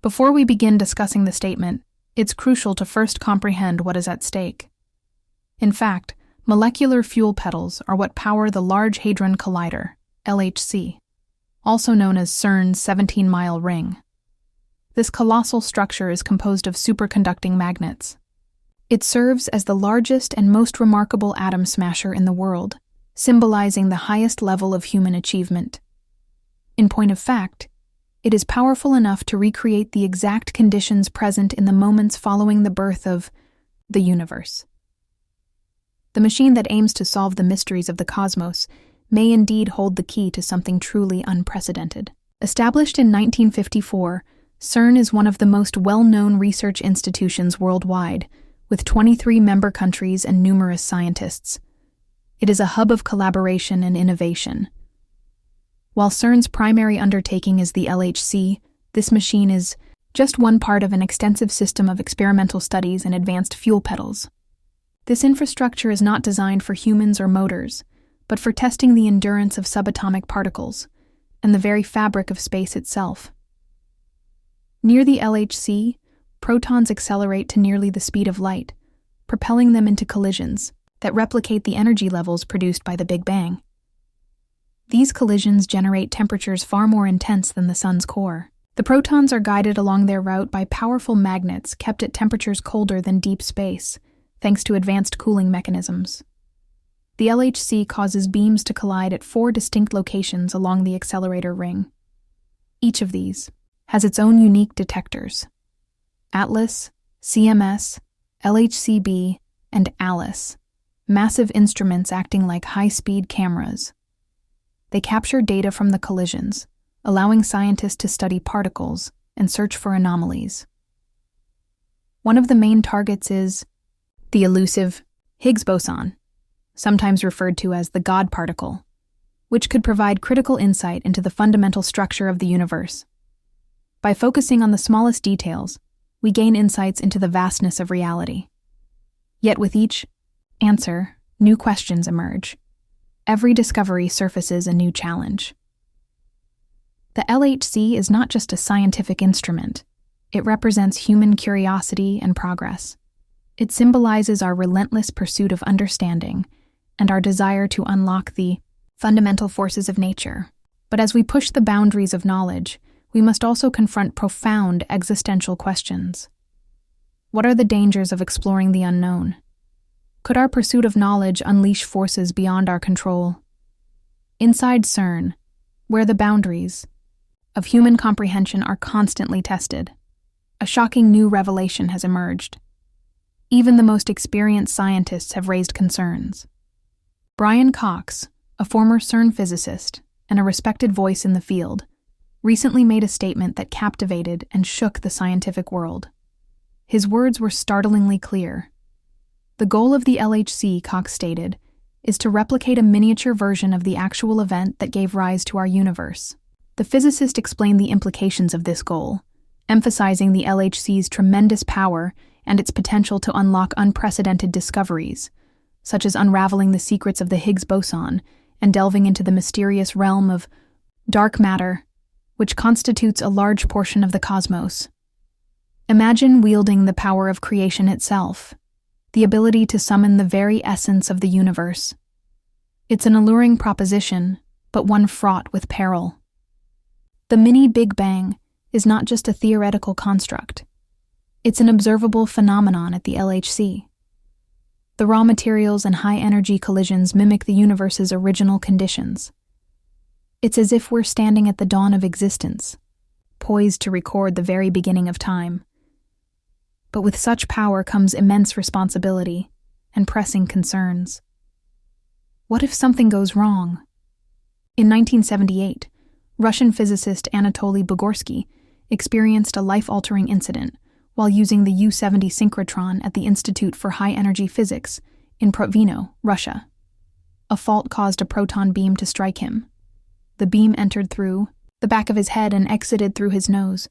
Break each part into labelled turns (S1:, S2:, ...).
S1: Before we begin discussing the statement, it's crucial to first comprehend what is at stake. In fact, molecular fuel petals are what power the Large Hadron Collider, LHC, also known as CERN's 17-mile ring. This colossal structure is composed of superconducting magnets. It serves as the largest and most remarkable atom smasher in the world, symbolizing the highest level of human achievement. In point of fact, it is powerful enough to recreate the exact conditions present in the moments following the birth of the universe. The machine that aims to solve the mysteries of the cosmos may indeed hold the key to something truly unprecedented. Established in 1954, CERN is one of the most well-known research institutions worldwide, with 23 member countries and numerous scientists. It is a hub of collaboration and innovation. While CERN's primary undertaking is the LHC, this machine is just one part of an extensive system of experimental studies and advanced fuel petals. This infrastructure is not designed for humans or motors, but for testing the endurance of subatomic particles and the very fabric of space itself. Near the LHC, protons accelerate to nearly the speed of light, propelling them into collisions that replicate the energy levels produced by the Big Bang. These collisions generate temperatures far more intense than the sun's core. The protons are guided along their route by powerful magnets kept at temperatures colder than deep space, thanks to advanced cooling mechanisms. The LHC causes beams to collide at 4 distinct locations along the accelerator ring. Each of these has its own unique detectors: ATLAS, CMS, LHCb, and ALICE, massive instruments acting like high-speed cameras. They capture data from the collisions, allowing scientists to study particles and search for anomalies. One of the main targets is the elusive Higgs boson, sometimes referred to as the God particle, which could provide critical insight into the fundamental structure of the universe. By focusing on the smallest details, we gain insights into the vastness of reality. Yet with each answer, new questions emerge. Every discovery surfaces a new challenge. The LHC is not just a scientific instrument. It represents human curiosity and progress. It symbolizes our relentless pursuit of understanding and our desire to unlock the fundamental forces of nature. But as we push the boundaries of knowledge, we must also confront profound existential questions. What are the dangers of exploring the unknown? Could our pursuit of knowledge unleash forces beyond our control? Inside CERN, where the boundaries of human comprehension are constantly tested, a shocking new revelation has emerged. Even the most experienced scientists have raised concerns. Brian Cox, a former CERN physicist and a respected voice in the field, recently made a statement that captivated and shook the scientific world. His words were startlingly clear. The goal of the LHC, Cox stated, is to replicate a miniature version of the actual event that gave rise to our universe. The physicist explained the implications of this goal, emphasizing the LHC's tremendous power and its potential to unlock unprecedented discoveries, such as unraveling the secrets of the Higgs boson and delving into the mysterious realm of dark matter, which constitutes a large portion of the cosmos. Imagine wielding the power of creation itself, the ability to summon the very essence of the universe. It's an alluring proposition, but one fraught with peril. The mini Big Bang is not just a theoretical construct. It's an observable phenomenon at the LHC. The raw materials and high-energy collisions mimic the universe's original conditions. It's as if we're standing at the dawn of existence, poised to record the very beginning of time. But with such power comes immense responsibility and pressing concerns. What if something goes wrong? In 1978, Russian physicist Anatoly Bugorsky experienced a life-altering incident while using the U-70 synchrotron at the Institute for High-Energy Physics in Protvino, Russia. A fault caused a proton beam to strike him. The beam entered through the back of his head and exited through his nose,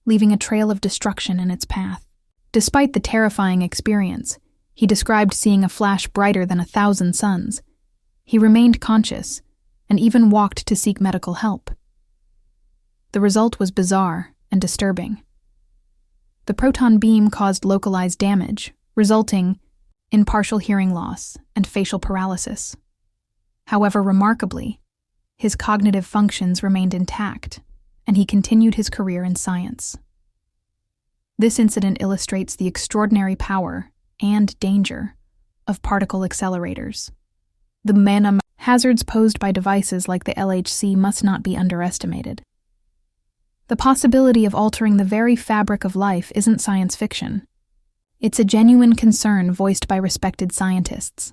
S1: leaving a trail of destruction in its path. Despite the terrifying experience, he described seeing a flash brighter than 1,000 suns. He remained conscious and even walked to seek medical help. The result was bizarre and disturbing. The proton beam caused localized damage, resulting in partial hearing loss and facial paralysis. However, remarkably, his cognitive functions remained intact, and he continued his career in science. This incident illustrates the extraordinary power and danger of particle accelerators. The hazards posed by devices like the LHC must not be underestimated. The possibility of altering the very fabric of life isn't science fiction. It's a genuine concern voiced by respected scientists.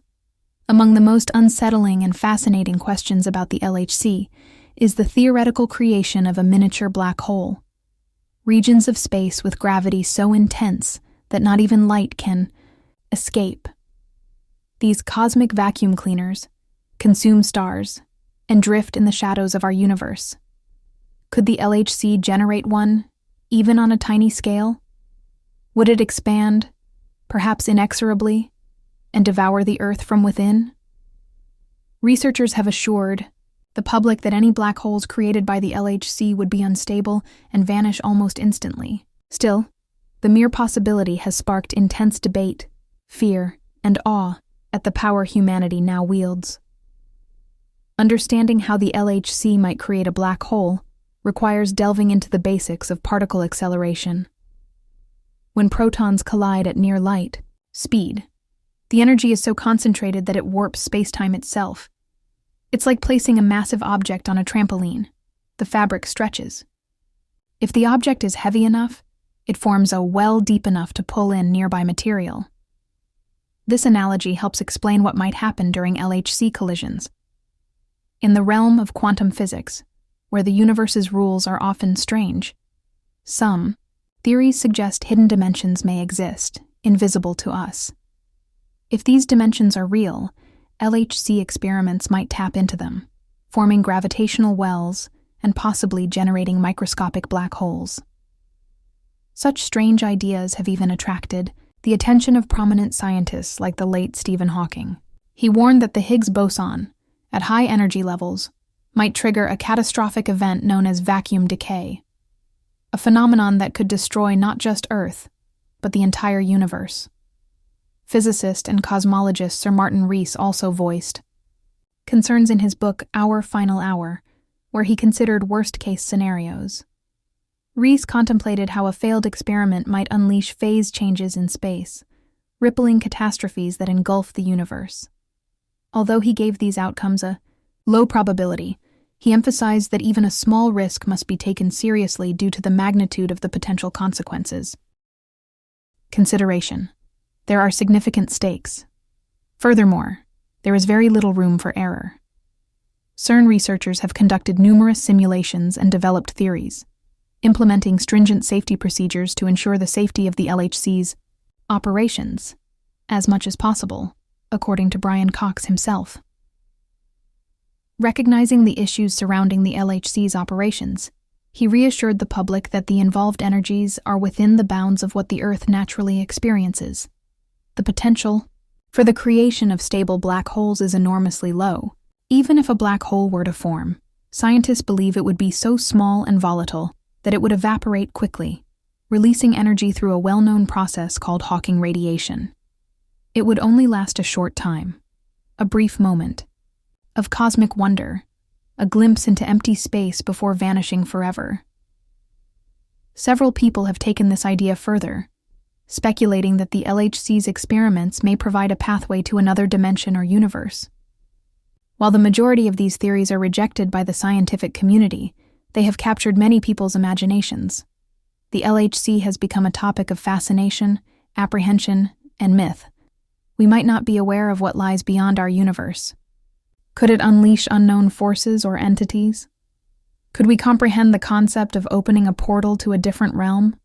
S1: Among the most unsettling and fascinating questions about the LHC is the theoretical creation of a miniature black hole, regions of space with gravity so intense that not even light can escape. These cosmic vacuum cleaners consume stars and drift in the shadows of our universe. Could the LHC generate one, even on a tiny scale? Would it expand, perhaps inexorably, and devour the Earth from within? Researchers have assured the public that any black holes created by the LHC would be unstable and vanish almost instantly. Still, the mere possibility has sparked intense debate, fear, and awe at the power humanity now wields. Understanding how the LHC might create a black hole requires delving into the basics of particle acceleration. When protons collide at near light speed, the energy is so concentrated that it warps spacetime itself. It's like placing a massive object on a trampoline. The fabric stretches. If the object is heavy enough, it forms a well deep enough to pull in nearby material. This analogy helps explain what might happen during LHC collisions. In the realm of quantum physics, where the universe's rules are often strange, some theories suggest hidden dimensions may exist, invisible to us. If these dimensions are real, LHC experiments might tap into them, forming gravitational wells and possibly generating microscopic black holes. Such strange ideas have even attracted the attention of prominent scientists like the late Stephen Hawking. He warned that the Higgs boson, at high energy levels, might trigger a catastrophic event known as vacuum decay, a phenomenon that could destroy not just Earth, but the entire universe. Physicist and cosmologist Sir Martin Rees also voiced concerns in his book Our Final Hour, where he considered worst-case scenarios. Rees contemplated how a failed experiment might unleash phase changes in space, rippling catastrophes that engulf the universe. Although he gave these outcomes a low probability, he emphasized that even a small risk must be taken seriously due to the magnitude of the potential consequences. Consideration: there are significant stakes. Furthermore, there is very little room for error. CERN researchers have conducted numerous simulations and developed theories, implementing stringent safety procedures to ensure the safety of the LHC's operations as much as possible, according to Brian Cox himself. Recognizing the issues surrounding the LHC's operations, he reassured the public that the involved energies are within the bounds of what the Earth naturally experiences. The potential for the creation of stable black holes is enormously low. Even if a black hole were to form, scientists believe it would be so small and volatile that it would evaporate quickly, releasing energy through a well-known process called Hawking radiation. It would only last a short time, a brief moment of cosmic wonder, a glimpse into empty space before vanishing forever. Several people have taken this idea further, speculating that the LHC's experiments may provide a pathway to another dimension or universe. While the majority of these theories are rejected by the scientific community, they have captured many people's imaginations. The LHC has become a topic of fascination, apprehension, and myth. We might not be aware of what lies beyond our universe. Could it unleash unknown forces or entities? Could we comprehend the concept of opening a portal to a different realm?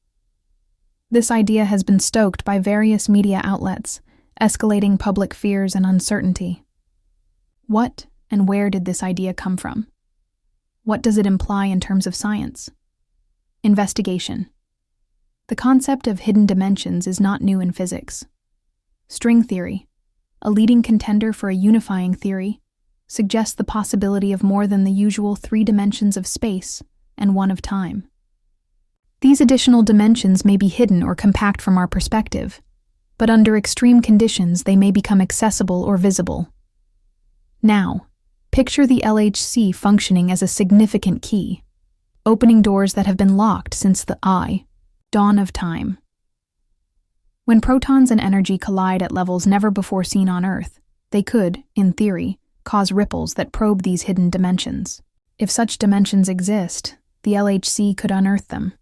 S1: This idea has been stoked by various media outlets, escalating public fears and uncertainty. What and where did this idea come from? What does it imply in terms of science? Investigation. The concept of hidden dimensions is not new in physics. String theory, a leading contender for a unifying theory, suggests the possibility of more than the usual 3 dimensions of space and 1 of time. These additional dimensions may be hidden or compact from our perspective, but under extreme conditions they may become accessible or visible. Now, picture the LHC functioning as a significant key, opening doors that have been locked since the dawn of time. When protons and energy collide at levels never before seen on Earth, they could, in theory, cause ripples that probe these hidden dimensions. If such dimensions exist, the LHC could unearth them.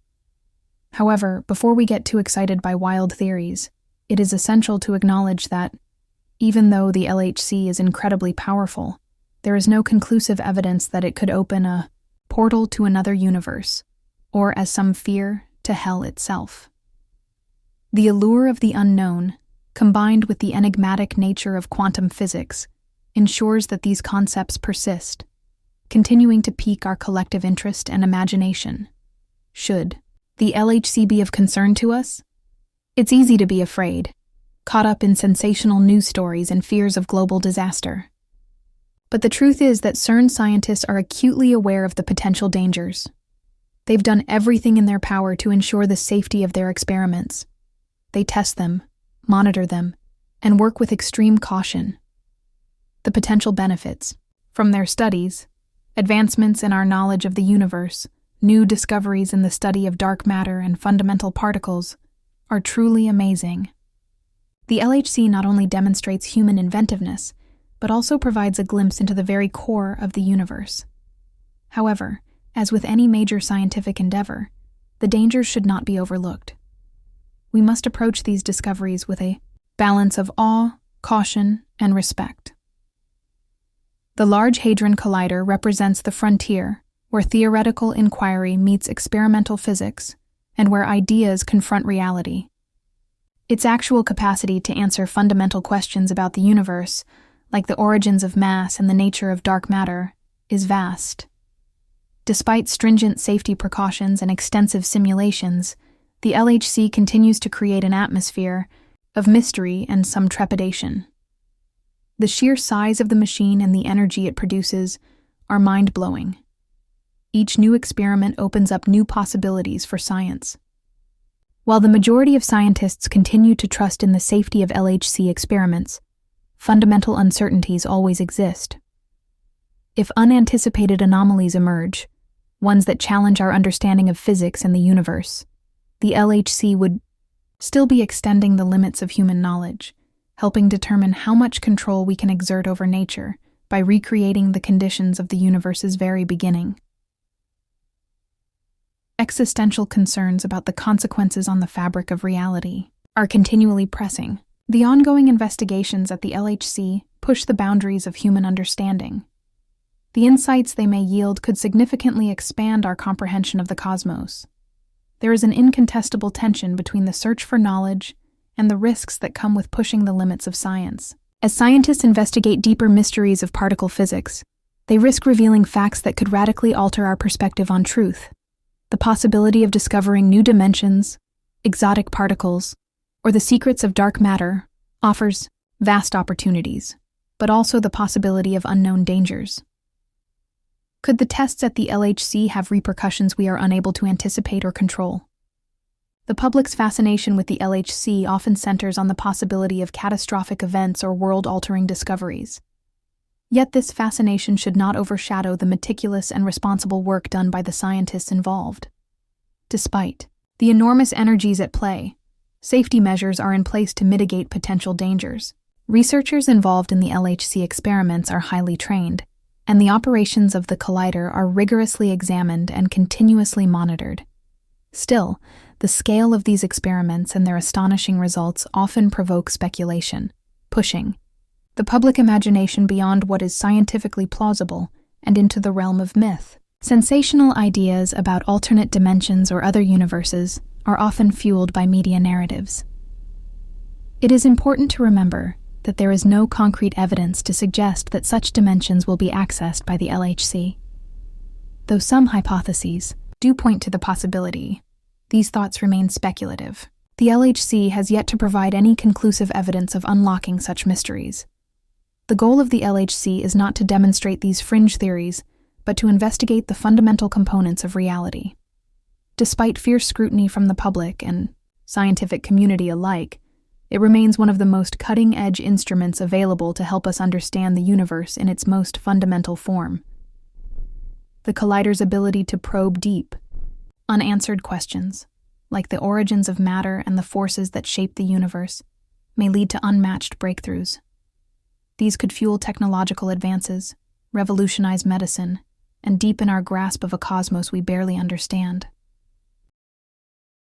S1: However, before we get too excited by wild theories, it is essential to acknowledge that, even though the LHC is incredibly powerful, there is no conclusive evidence that it could open a portal to another universe, or, as some fear, to hell itself. The allure of the unknown, combined with the enigmatic nature of quantum physics, ensures that these concepts persist, continuing to pique our collective interest and imagination. Should the LHC be of concern to us? It's easy to be afraid, caught up in sensational news stories and fears of global disaster. But the truth is that CERN scientists are acutely aware of the potential dangers. They've done everything in their power to ensure the safety of their experiments. They test them, monitor them, and work with extreme caution. The potential benefits from their studies, advancements in our knowledge of the universe, new discoveries in the study of dark matter and fundamental particles, are truly amazing. The LHC not only demonstrates human inventiveness, but also provides a glimpse into the very core of the universe. However, as with any major scientific endeavor, the dangers should not be overlooked. We must approach these discoveries with a balance of awe, caution, and respect. The Large Hadron Collider represents the frontier where theoretical inquiry meets experimental physics and where ideas confront reality. Its actual capacity to answer fundamental questions about the universe, like the origins of mass and the nature of dark matter, is vast. Despite stringent safety precautions and extensive simulations, the LHC continues to create an atmosphere of mystery and some trepidation. The sheer size of the machine and the energy it produces are mind-blowing. Each new experiment opens up new possibilities for science. While the majority of scientists continue to trust in the safety of LHC experiments, fundamental uncertainties always exist. If unanticipated anomalies emerge, ones that challenge our understanding of physics and the universe, the LHC would still be extending the limits of human knowledge, helping determine how much control we can exert over nature by recreating the conditions of the universe's very beginning. Existential concerns about the consequences on the fabric of reality are continually pressing. The ongoing investigations at the LHC push the boundaries of human understanding. The insights they may yield could significantly expand our comprehension of the cosmos. There is an incontestable tension between the search for knowledge and the risks that come with pushing the limits of science. As scientists investigate deeper mysteries of particle physics, they risk revealing facts that could radically alter our perspective on truth. The possibility of discovering new dimensions, exotic particles, or the secrets of dark matter offers vast opportunities, but also the possibility of unknown dangers. Could the tests at the LHC have repercussions we are unable to anticipate or control? The public's fascination with the LHC often centers on the possibility of catastrophic events or world-altering discoveries. Yet this fascination should not overshadow the meticulous and responsible work done by the scientists involved. Despite the enormous energies at play, safety measures are in place to mitigate potential dangers. Researchers involved in the LHC experiments are highly trained, and the operations of the collider are rigorously examined and continuously monitored. Still, the scale of these experiments and their astonishing results often provoke speculation, pushing the public imagination beyond what is scientifically plausible and into the realm of myth. Sensational ideas about alternate dimensions or other universes are often fueled by media narratives. It is important to remember that there is no concrete evidence to suggest that such dimensions will be accessed by the LHC. Though some hypotheses do point to the possibility, these thoughts remain speculative. The LHC has yet to provide any conclusive evidence of unlocking such mysteries. The goal of the LHC is not to demonstrate these fringe theories, but to investigate the fundamental components of reality. Despite fierce scrutiny from the public and scientific community alike, it remains one of the most cutting-edge instruments available to help us understand the universe in its most fundamental form. The collider's ability to probe deep, unanswered questions, like the origins of matter and the forces that shape the universe, may lead to unmatched breakthroughs. These could fuel technological advances, revolutionize medicine, and deepen our grasp of a cosmos we barely understand.